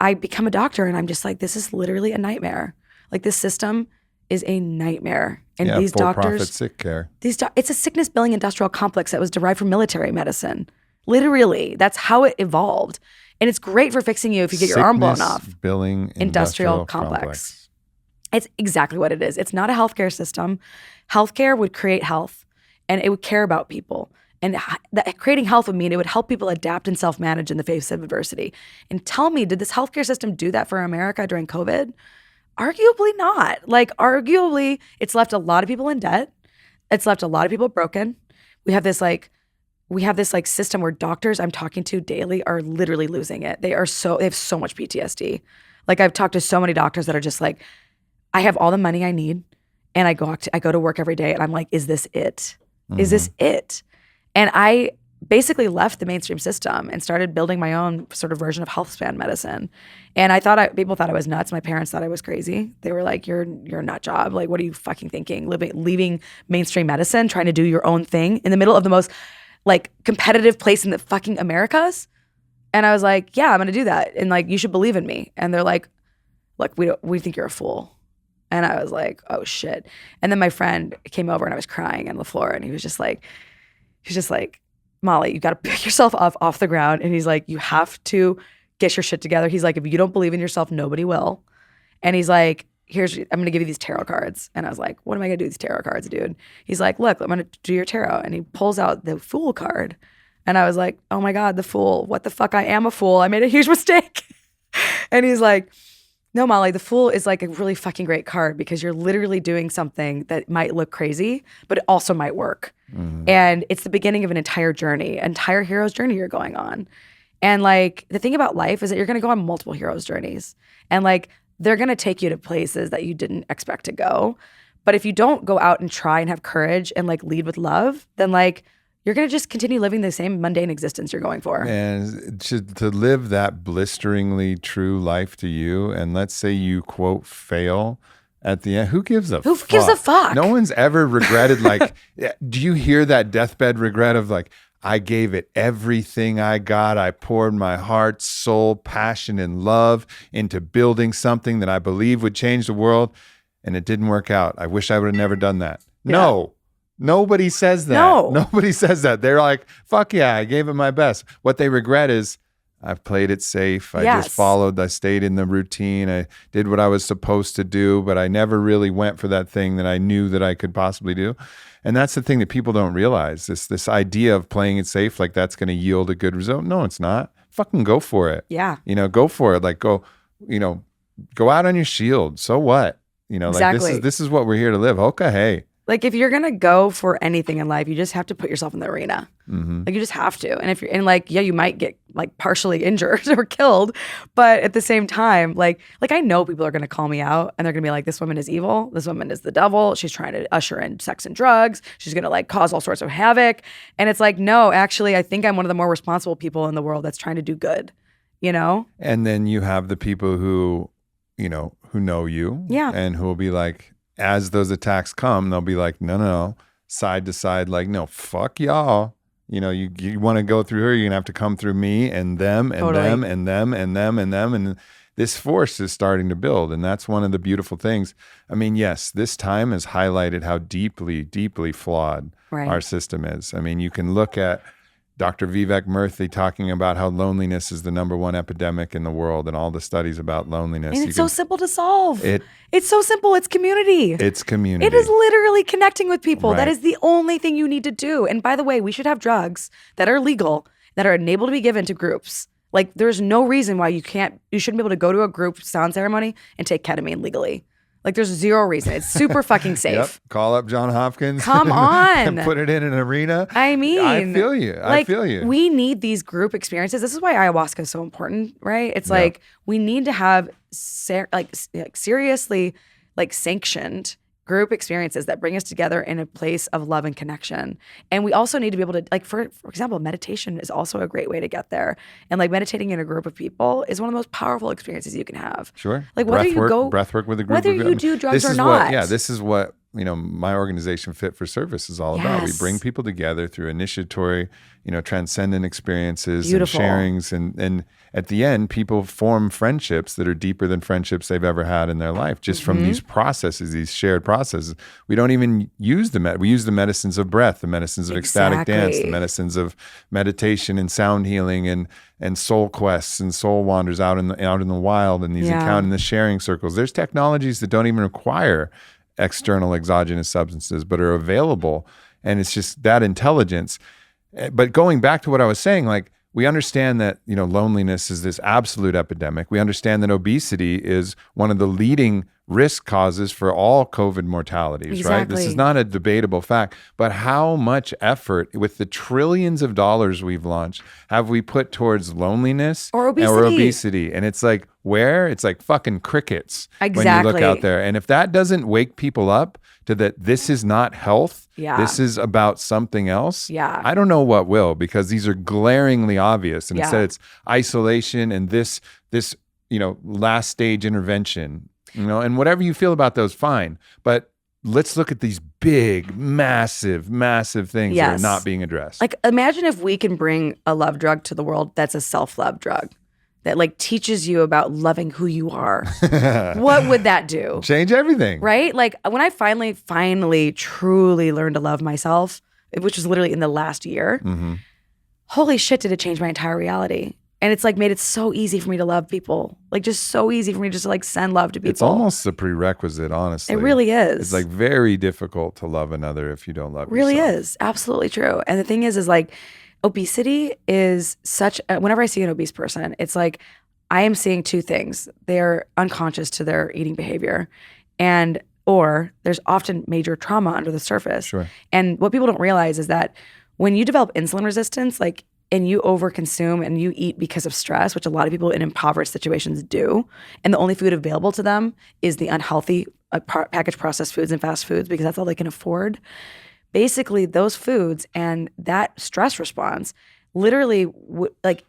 I become a doctor and I'm just like, this is literally a nightmare. Like this system is a nightmare. And these doctors, sick care. It's a sickness billing industrial complex that was derived from military medicine. Literally, that's how it evolved. And it's great for fixing you if you get your arm blown off. Billing industrial complex. It's exactly what it is. It's not a healthcare system. Healthcare would create health and it would care about people. And creating health would mean it would help people adapt and self-manage in the face of adversity. And tell me, did this healthcare system do that for America during COVID? Arguably not. Like arguably, it's left a lot of people in debt. It's left a lot of people broken. We have this system where doctors I'm talking to daily are literally losing it. They have so much PTSD. Like I've talked to so many doctors that are just like, I have all the money I need and I go to work every day and I'm like, is this it? Is this it? And I basically left the mainstream system and started building my own sort of version of health span medicine. And people thought I was nuts. My parents thought I was crazy. They were like, you're a nut job. Like, what are you fucking thinking? Leaving mainstream medicine, trying to do your own thing in the middle of the most like competitive place in the fucking Americas. And I was like, yeah, I'm going to do that. And like, you should believe in me. And they're like, look, we think you're a fool. And I was like, oh shit. And then my friend came over and I was crying on the floor and he was just like, Molly, you got to pick yourself up off the ground. And he's like, you have to get your shit together. He's like, if you don't believe in yourself, nobody will. And he's like, I'm going to give you these tarot cards. And I was like, what am I going to do with these tarot cards, dude? He's like, look, I'm going to do your tarot. And he pulls out the Fool card. And I was like, oh my God, the Fool. What the fuck? I am a fool. I made a huge mistake. And he's like, no, Molly, the Fool is like a really fucking great card because you're literally doing something that might look crazy, but it also might work. Mm-hmm. And it's the beginning of an entire journey, entire hero's journey you're going on. And like the thing about life is that you're going to go on multiple hero's journeys. And like they're going to take you to places that you didn't expect to go. But if you don't go out and try and have courage and like lead with love, then like you're going to just continue living the same mundane existence you're going for. And to live that blisteringly true life to you, and let's say you, quote, fail at the end, who gives a fuck? Who gives a fuck? No one's ever regretted, like, do you hear that deathbed regret of like, I gave it everything I got. I poured my heart, soul, passion, and love into building something that I believe would change the world, and it didn't work out. I wish I would have never done that. Yeah. No. Nobody says that. No. Nobody says that. They're like, fuck yeah, I gave it my best. What they regret is, I've played it safe. I just followed. I stayed in the routine. I did what I was supposed to do, but I never really went for that thing that I knew that I could possibly do. And that's the thing that people don't realize. This idea of playing it safe, like that's going to yield a good result. No, it's not. Fucking go for it. Yeah. Go for it. Like go out on your shield. So what? Exactly. Like this is what we're here to live. Okay, hey. Like if you're gonna go for anything in life, you just have to put yourself in the arena. Mm-hmm. Like you just have to. And if you're you might get like partially injured or killed, but at the same time, like I know people are gonna call me out and they're gonna be like, this woman is evil. This woman is the devil. She's trying to usher in sex and drugs. She's gonna like cause all sorts of havoc. And it's like, no, actually, I think I'm one of the more responsible people in the world that's trying to do good. And then you have the people who know you, and who will be like, as those attacks come, they'll be like, no, side to side, like, no, fuck y'all. You want to go through her, you're going to have to come through me and them and totally. Them and them and them and them. And this force is starting to build. And that's one of the beautiful things. I mean, yes, this time has highlighted how deeply, deeply flawed our system is. I mean, you can look at Dr. Vivek Murthy talking about how loneliness is the number one epidemic in the world and all the studies about loneliness. And it's so simple to solve. It's so simple. It's community. It's community. It is literally connecting with people. Right. That is the only thing you need to do. And by the way, we should have drugs that are legal, that are enabled to be given to groups. Like there's no reason why you shouldn't be able to go to a group sound ceremony and take ketamine legally. Like there's zero reason. It's super fucking safe. Yep. Call up John Hopkins. Come on. And put it in an arena. I mean. I feel you. I feel you. We need these group experiences. This is why ayahuasca is so important, right? It's like we need to have seriously sanctioned group experiences that bring us together in a place of love and connection. And we also need to be able to, like, for example, meditation is also a great way to get there. And like meditating in a group of people is one of the most powerful experiences you can have. Sure. Like whether you go breath work with a group whether of you do drugs or not. This is what my organization Fit for Service is all about. We bring people together through initiatory, transcendent experiences Beautiful. and sharings. And at the end, people form friendships that are deeper than friendships they've ever had in their life, just from these processes, these shared processes. We don't even use we use the medicines of breath, the medicines of ecstatic dance, the medicines of meditation and sound healing and soul quests and soul wanders out in the wild and these in the sharing circles. There's technologies that don't even require external exogenous substances, but are available. And it's just that intelligence. But going back to what I was saying, like, we understand that, loneliness is this absolute epidemic. We understand that obesity is one of the leading risk causes for all COVID mortalities, right? This is not a debatable fact. But how much effort, with the trillions of dollars we've launched, have we put towards loneliness or obesity? And it's like, where? It's like fucking crickets when you look out there. And if that doesn't wake people up to that this is not health, this is about something else, I don't know what will, because these are glaringly obvious. And instead it's isolation and this last stage intervention, and whatever you feel about those, fine. But let's look at these big, massive things that are not being addressed. Like, imagine if we can bring a love drug to the world that's a self-love drug that like teaches you about loving who you are. What would that do? Change everything. Right? Like, when I finally truly learned to love myself, which was literally in the last year, holy shit, did it change my entire reality. And it's like made it so easy for me to love people. Like, just so easy for me just to like send love to people. It's almost a prerequisite, honestly. It really is. It's like very difficult to love another if you don't love yourself. Really is. Absolutely true. And the thing is like, obesity is whenever I see an obese person, it's like I am seeing two things. They're unconscious to their eating behavior, or there's often major trauma under the surface. Sure. And what people don't realize is that when you develop insulin resistance, like, and you overconsume and you eat because of stress, which a lot of people in impoverished situations do, and the only food available to them is the unhealthy packaged processed foods and fast foods because that's all they can afford. Basically, those foods and that stress response literally, like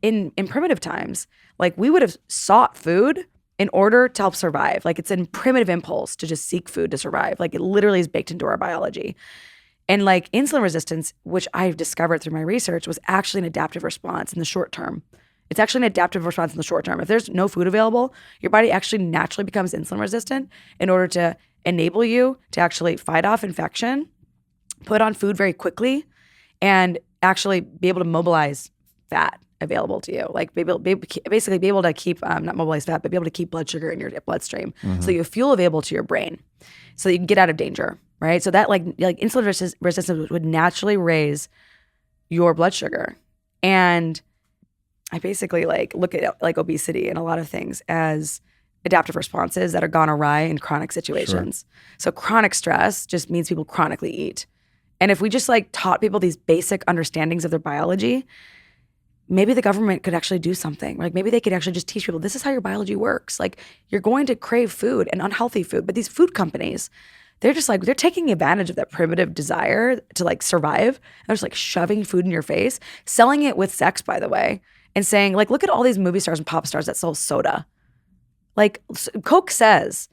in primitive times, like we would have sought food in order to help survive. Like, it's a primitive impulse to just seek food to survive. Like, it literally is baked into our biology. And like insulin resistance, which I've discovered through my research, was actually an adaptive response in the short term. It's actually an adaptive response in the short term. If there's no food available, your body actually naturally becomes insulin resistant in order to enable you to actually fight off infection, put on food very quickly, and actually be able to mobilize fat available to you. Like basically be able to keep, not mobilize fat, but be able to keep blood sugar in your bloodstream. So you have fuel available to your brain so that you can get out of danger, right? So that like insulin resistance would naturally raise your blood sugar. And I basically like look at like obesity and a lot of things as adaptive responses that are gone awry in chronic situations. Sure. So chronic stress just means people chronically eat. And if we just like taught people these basic understandings of their biology, maybe the government could actually do something. Like maybe they could actually just teach people, this is how your biology works. Like you're going to crave food and unhealthy food. But these food companies, they're just like, they're taking advantage of that primitive desire to like survive. They're just like shoving food in your face, selling it with sex, by the way, and saying like, look at all these movie stars and pop stars that sell soda. Like Coke says,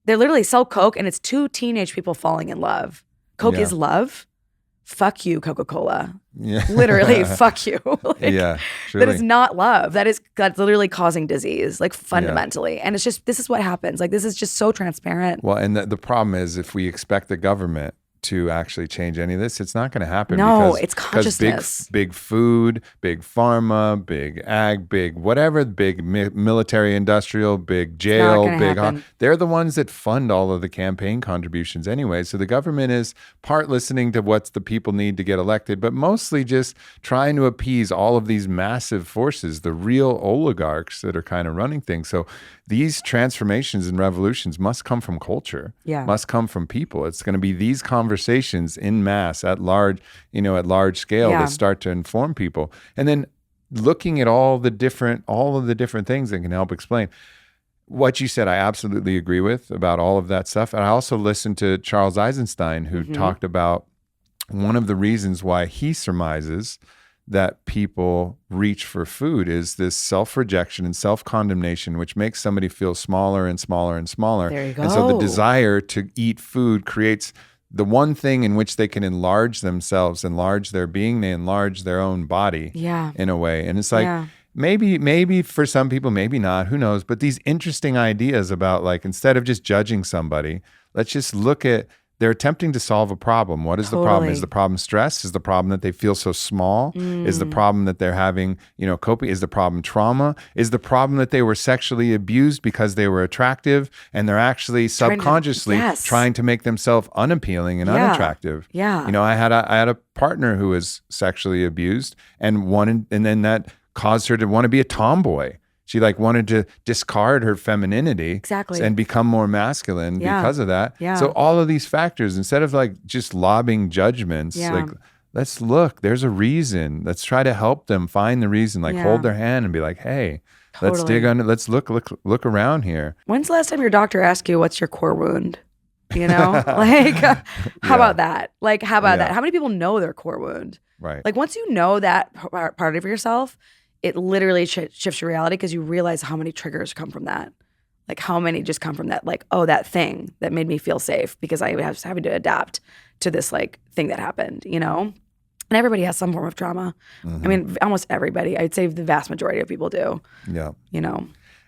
they literally sell Coke and it's two teenage people falling in love. Coke is love. Fuck you, Coca-Cola. Yeah. Literally, fuck you. Like, yeah, truly. That is not love. That's literally causing disease, like fundamentally. Yeah. And it's just, this is what happens. Like this is just so transparent. Well, and the problem is if we expect the government to actually change any of this, it's not going to happen. No, it's consciousness. Big food, big pharma, big ag, big whatever, big military industrial, big jail, they're the ones that fund all of the campaign contributions anyway. So the government is part listening to what the people need to get elected, but mostly just trying to appease all of these massive forces, the real oligarchs that are kind of running things. So these transformations and revolutions must come from culture, must come from people. It's going to be these conversations in mass at large scale that start to inform people. And then looking at all of the different things that can help explain. What you said, I absolutely agree with about all of that stuff. And I also listened to Charles Eisenstein, who talked about one of the reasons why he surmises that people reach for food is this self-rejection and self-condemnation, which makes somebody feel smaller and smaller and smaller. There you go. And so the desire to eat food creates the one thing in which they can enlarge themselves, enlarge their being, they enlarge their own body in a way. And it's like, maybe for some people, maybe not, who knows? But these interesting ideas about like, instead of just judging somebody, let's just look at, they're attempting to solve a problem. What is the problem? Is the problem stress? Is the problem that they feel so small? Is the problem that they're having, coping? Is the problem trauma? Is the problem that they were sexually abused because they were attractive and they're actually subconsciously trying to make themselves unappealing and unattractive? Yeah. I had a partner who was sexually abused and then that caused her to want to be a tomboy. She like wanted to discard her femininity and become more masculine because of that. Yeah. So all of these factors, instead of like just lobbing judgments, like let's look, there's a reason. Let's try to help them find the reason, like hold their hand and be like, hey, let's dig under, let's look around here. When's the last time your doctor asked you what's your core wound? Like, how about that? Like, how about that? How many people know their core wound? Right. Like once you know that part of yourself, it literally shifts your reality because you realize how many triggers come from that. Like how many just come from that, like, oh, that thing that made me feel safe because I was having to adapt to this like thing that happened, And everybody has some form of trauma. I mean, almost everybody. I'd say the vast majority of people do. Yeah.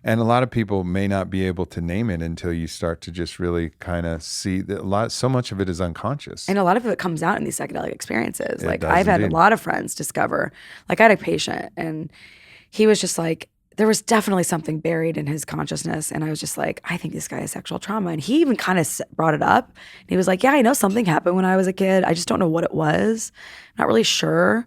And a lot of people may not be able to name it until you start to just really kind of see that so much of it is unconscious. And a lot of it comes out in these psychedelic experiences. Like I've had a lot of friends discover, like I had a patient and he was just like, there was definitely something buried in his consciousness. And I was just like, I think this guy has sexual trauma. And he even kind of brought it up. And he was like, yeah, I know something happened when I was a kid. I just don't know what it was. I'm not really sure.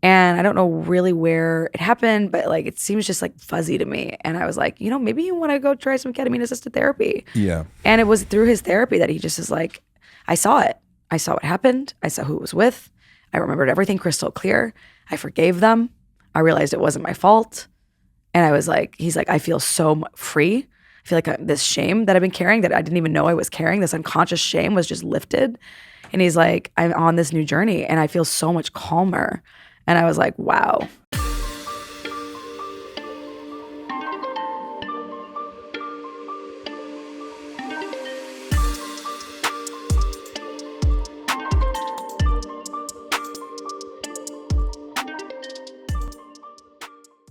And I don't know really where it happened, but like it seems just like fuzzy to me. And I was like, maybe you want to go try some ketamine-assisted therapy. Yeah. And it was through his therapy that he just is like, I saw it. I saw what happened. I saw who it was with. I remembered everything crystal clear. I forgave them. I realized it wasn't my fault. And I was like, he's like, I feel so free. I feel like this shame that I've been carrying that I didn't even know I was carrying, this unconscious shame was just lifted. And he's like, I'm on this new journey and I feel so much calmer. And I was like, wow,